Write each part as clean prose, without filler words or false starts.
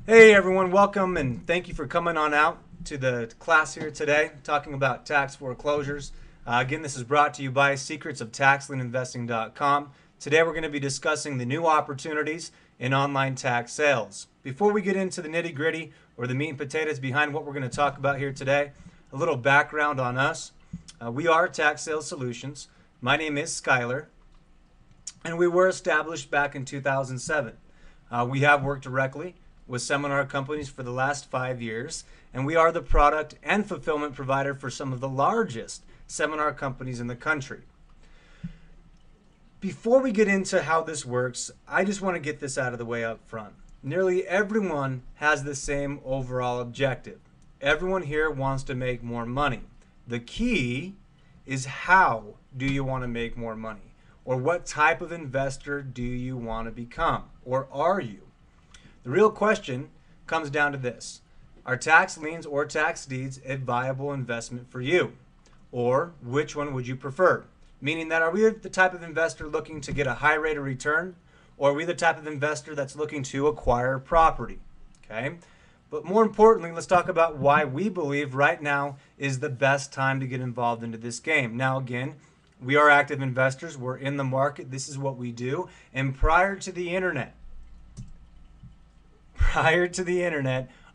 Hey everyone, welcome and thank you for coming on out to the class here today, talking about tax foreclosures. Again, this is brought to you by secretsoftaxlientinvesting.com. Today we're going to be discussing the new opportunities in online tax sales. Before we get into the nitty gritty or the meat and potatoes behind what we're going to talk about here today, a little background on us. We are Tax Sales Solutions. My name is Skylar, and we were established back in 2007. We have worked directly with seminar companies for the last 5 years, and we are the product and fulfillment provider for some of the largest seminar companies in the country. Before we get into how this works, I just want to get this out of the way up front. Nearly everyone has the same overall objective. Everyone here wants to make more money. The key is, how do you want to make more money? Or what type of investor do you want to become? Or are you? The real question comes down to this: are tax liens or tax deeds a viable investment for you? Or which one would you prefer? Meaning that, are we the type of investor looking to get a high rate of return? Or are we the type of investor that's looking to acquire property? Okay. But more importantly, let's talk about why we believe right now is the best time to get involved into this game. Now, again, we are active investors. We're in the market. This is what we do. And prior to the internet,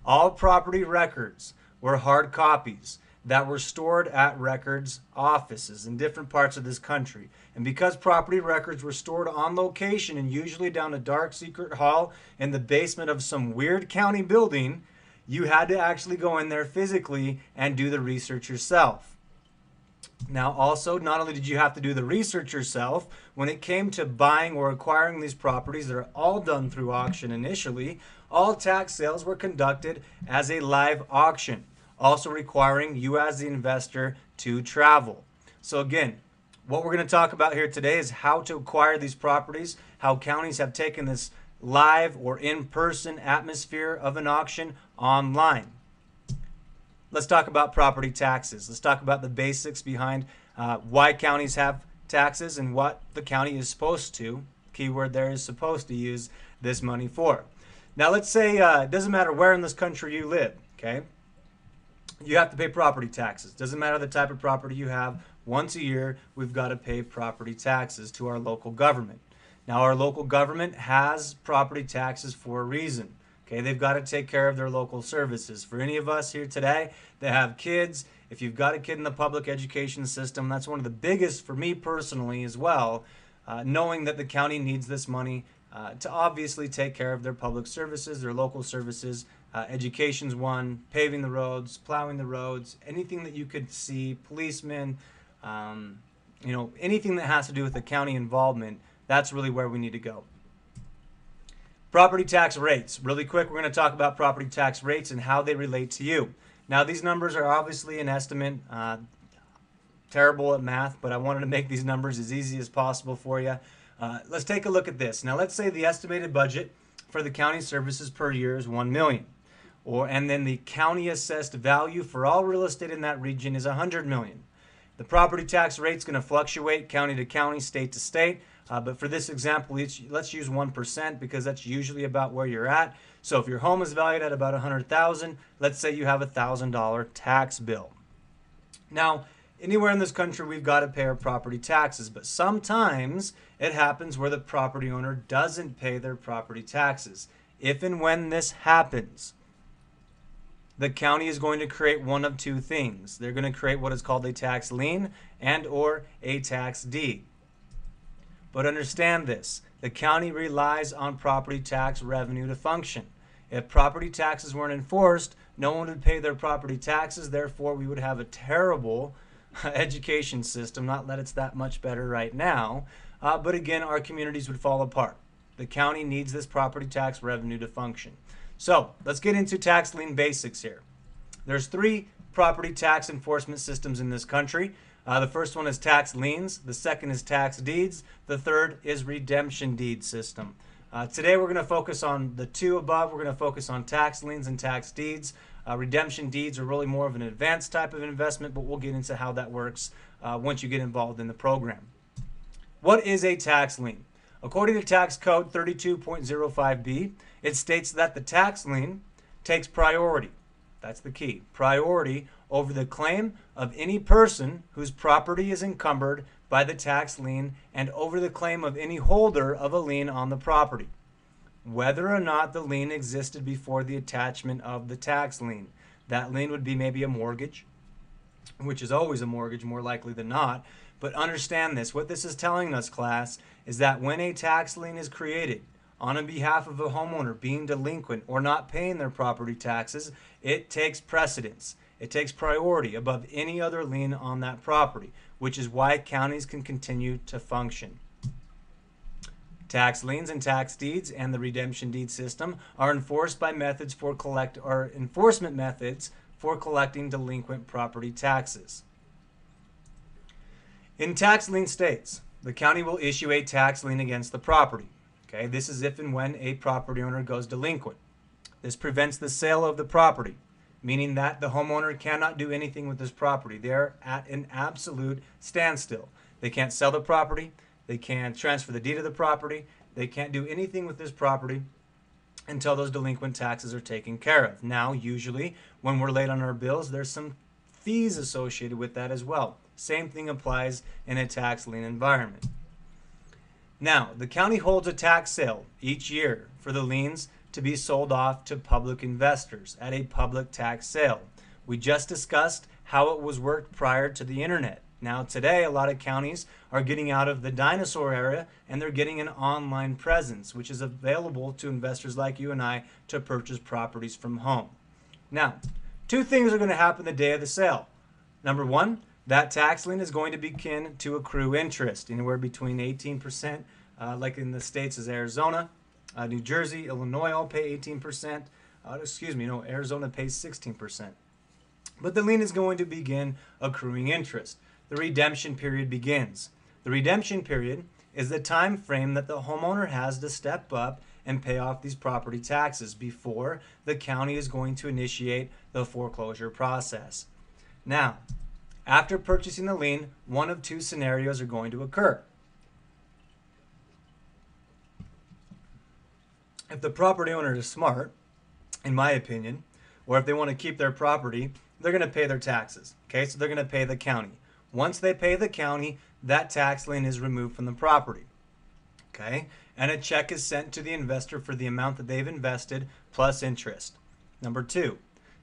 all property records were hard copies that were stored at records offices in different parts of this country. And because property records were stored on location and usually down a dark secret hall in the basement of some weird county building, you had to actually go in there physically and do the research yourself. Now, also, not only did you have to do the research yourself, when it came to buying or acquiring these properties that are all done through auction initially, all tax sales were conducted as a live auction, also requiring you as the investor to travel. So again, what we're going to talk about here today is how to acquire these properties, how counties have taken this live or in-person atmosphere of an auction online. Let's talk about property taxes. Let's talk about the basics behind why counties have taxes and what the county is supposed to, keyword there is supposed to, use this money for. Now, let's say it doesn't matter where in this country you live, okay? You have to pay property taxes. Doesn't matter the type of property you have. Once a year, we've got to pay property taxes to our local government. Now, our local government has property taxes for a reason. Okay, they've got to take care of their local services. For any of us here today that have kids, if you've got a kid in the public education system, that's one of the biggest for me personally as well, knowing that the county needs this money to obviously take care of their public services, their local services. Education's one, paving the roads, plowing the roads, anything that you could see, policemen, anything that has to do with the county involvement, that's really where we need to go. Property tax rates. Really quick, we're going to talk about property tax rates and how they relate to you. Now, these numbers are obviously an estimate. Terrible at math, but I wanted to make these numbers as easy as possible for you. Let's take a look at this. Now, let's say the estimated budget for the county services per year is $1 million. And then the county assessed value for all real estate in that region is $100 million. The property tax rate is going to fluctuate county to county, state to state. But for this example, let's use 1% because that's usually about where you're at. So if your home is valued at about $100,000, let's say you have a $1,000 tax bill. Now, anywhere in this country, we've got to pay our property taxes, but sometimes it happens where the property owner doesn't pay their property taxes. If and when this happens, the county is going to create one of two things. They're going to create what is called a tax lien and or a tax deed. But understand this, the county relies on property tax revenue to function. If property taxes weren't enforced, no one would pay their property taxes. Therefore, we would have a terrible education system. Not that it's that much better right now, but again, our communities would fall apart. The county needs this property tax revenue to function. So let's get into tax lien basics here. There's 3 property tax enforcement systems in this country. The first one is tax liens. The second is tax deeds. The third is redemption deed system. Today we're going to focus on the 2 above. We're going to focus on tax liens and tax deeds. Redemption deeds are really more of an advanced type of investment, but we'll get into how that works once you get involved in the program. What is a tax lien? According to Tax Code 32.05b, it states that the tax lien takes priority. That's the key. Priority over the claim of any person whose property is encumbered by the tax lien and over the claim of any holder of a lien on the property, whether or not the lien existed before the attachment of the tax lien. That lien would be maybe a mortgage, which is always a mortgage more likely than not. But understand this. What this is telling us, class, is that when a tax lien is created on behalf of a homeowner being delinquent or not paying their property taxes, it takes precedence. It takes priority above any other lien on that property, which is why counties can continue to function. Tax liens and tax deeds and the redemption deed system are enforced by enforcement methods for collecting delinquent property taxes. In tax lien states, the county will issue a tax lien against the property. Okay, this is if and when a property owner goes delinquent. This prevents the sale of the property, meaning that the homeowner cannot do anything with this property. They're at an absolute standstill. They can't sell the property. They can't transfer the deed of the property. They can't do anything with this property until those delinquent taxes are taken care of. Now, usually, when we're late on our bills, there's some fees associated with that as well. Same thing applies in a tax lien environment. Now, the county holds a tax sale each year for the liens to be sold off to public investors at a public tax sale. We just discussed how it was worked prior to the internet. Now today, a lot of counties are getting out of the dinosaur era and they're getting an online presence, which is available to investors like you and I to purchase properties from home. Now, two things are going to happen the day of the sale. Number one, that tax lien is going to begin to accrue interest, anywhere between 18%, like in the states as Arizona, New Jersey, Illinois all pay 18%. Arizona pays 16%. But the lien is going to begin accruing interest. The redemption period begins. The redemption period is the time frame that the homeowner has to step up and pay off these property taxes before the county is going to initiate the foreclosure process. Now, after purchasing the lien, one of two scenarios are going to occur. If the property owner is smart, in my opinion, or if they want to keep their property, they're going to pay their taxes. Okay, so they're going to pay the county. Once they pay the county, that tax lien is removed from the property. Okay, and a check is sent to the investor for the amount that they've invested plus interest. Number two,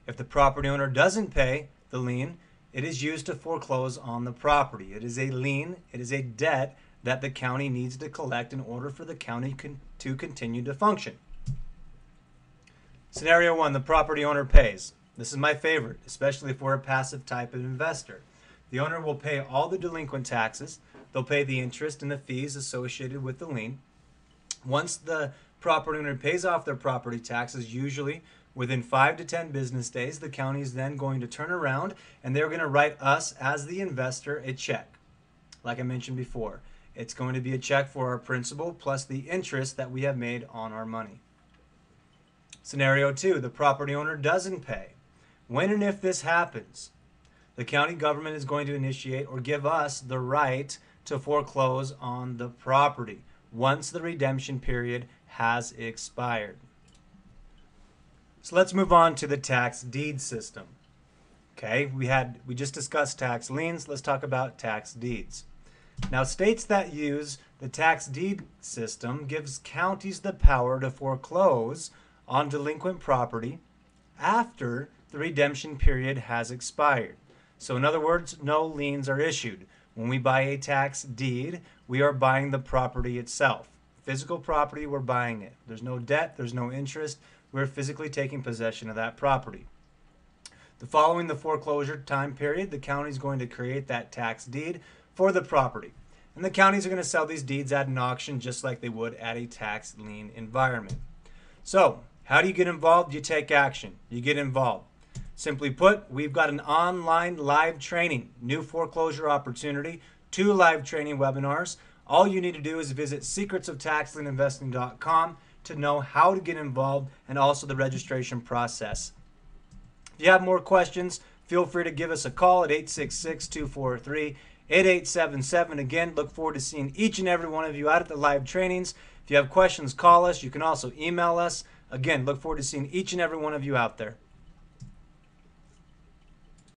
if the property owner doesn't pay the lien, it is used to foreclose on the property. It is a lien, it is a debt that the county needs to collect in order for the county to continue to function. Scenario one, the property owner pays. This is my favorite, especially if we're a passive type of investor. The owner will pay all the delinquent taxes. They'll pay the interest and the fees associated with the lien. Once the property owner pays off their property taxes, usually within 5 to 10 business days, the county is then going to turn around and they're going to write us as the investor a check. Like I mentioned before, it's going to be a check for our principal plus the interest that we have made on our money. Scenario two, the property owner doesn't pay. When and if this happens, the county government is going to initiate or give us the right to foreclose on the property once the redemption period has expired. So let's move on to the tax deed system. Okay, we just discussed tax liens. Let's talk about tax deeds. Now, states that use the tax deed system gives counties the power to foreclose on delinquent property after the redemption period has expired. So in other words, no liens are issued. When we buy a tax deed, we are buying the property itself. Physical property, we're buying it. There's no debt, there's no interest. We're physically taking possession of that property. Following the foreclosure time period, the county is going to create that tax deed for the property. And the counties are going to sell these deeds at an auction just like they would at a tax lien environment. So, how do you get involved? You take action. You get involved. Simply put, we've got an online live training, new foreclosure opportunity, 2 live training webinars. All you need to do is visit secretsoftaxlieninvesting.com to know how to get involved and also the registration process. If you have more questions, feel free to give us a call at 866-243 8877. Again, look forward to seeing each and every one of you out at the live trainings. If you have questions, call us. You can also email us. Again, look forward to seeing each and every one of you out there.